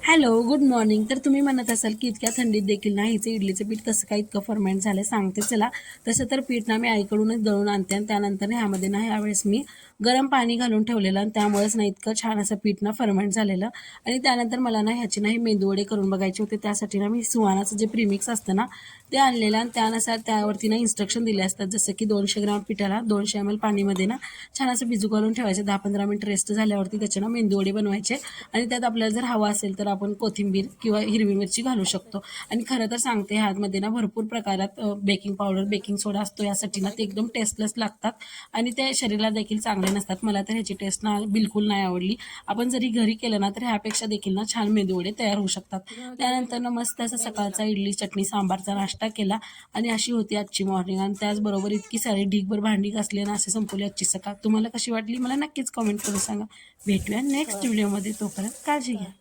Hello, good morning. तर तुम्ही म्हणत असाल की इतक्या थंडीत देखील ना हिचं इडलीचं पीठ कसं काय इतकं फर्मेंट झालं सांगते चला. तसं तर पीठ ना मी आईकडूनच दळून आणते आणि त्यानंतर ह्यामध्ये ना ह्यावेळेस मी गरम पाणी घालून ठेवलेलं आणि त्यामुळेच ना इतकं छान असं पीठ ना फर्मेंट झालेलं. आणि त्यानंतर मला ना ह्याची ना हे मेदूवडे करून बघायचे होते. त्यासाठी ना मी सुहानाचं जे प्रीमिक्स असतं ना ते आणलेलं आणि त्यानुसार त्यावरती ना इन्स्ट्रक्शन दिले असतात, जसं की 200 ग्राम पिठाला 200 ml पाणीमध्ये ना छान असं भिजू घालून ठेवायचे. 10-15 मिनिट रेस्ट झाल्यावरती त्याचे ना मेंदूवडे बनवायचे आणि त्यात आपल्याला जर हवा असेल तर आपण कोथिंबीर किंवा हिरवी मिरची घालू शकतो. आणि खरं तर सांगते ह्यामध्ये ना भरपूर प्रकारात बेकिंग पावडर, बेकिंग सोडा असतो. यासाठी ना ते एकदम टेस्टलेस लागतात आणि ते शरीराला देखील चांगले नसतात. मला तर ह्याची टेस्ट ना बिलकुल नाही आवडली. आपण जरी घरी केलं ना तर ह्यापेक्षा देखील ना छान मेदूवडे तयार होऊ शकतात. त्यानंतर ना मस्त असा सकाळचा इडली, चटणी, सांबारचा नाश्ता केला आणि अशी होती आजची मॉर्निंग. आणि त्याचबरोबर इतकी सारी ढीगभर भांडी घासली आणि असे संपवली आजची सकाळ. तुम्हाला कशी वाटली मला नक्कीच कमेंट करून सांगा. भेटूया नेक्स्ट व्हिडिओमध्ये. तोपर्यंत काळजी घ्या.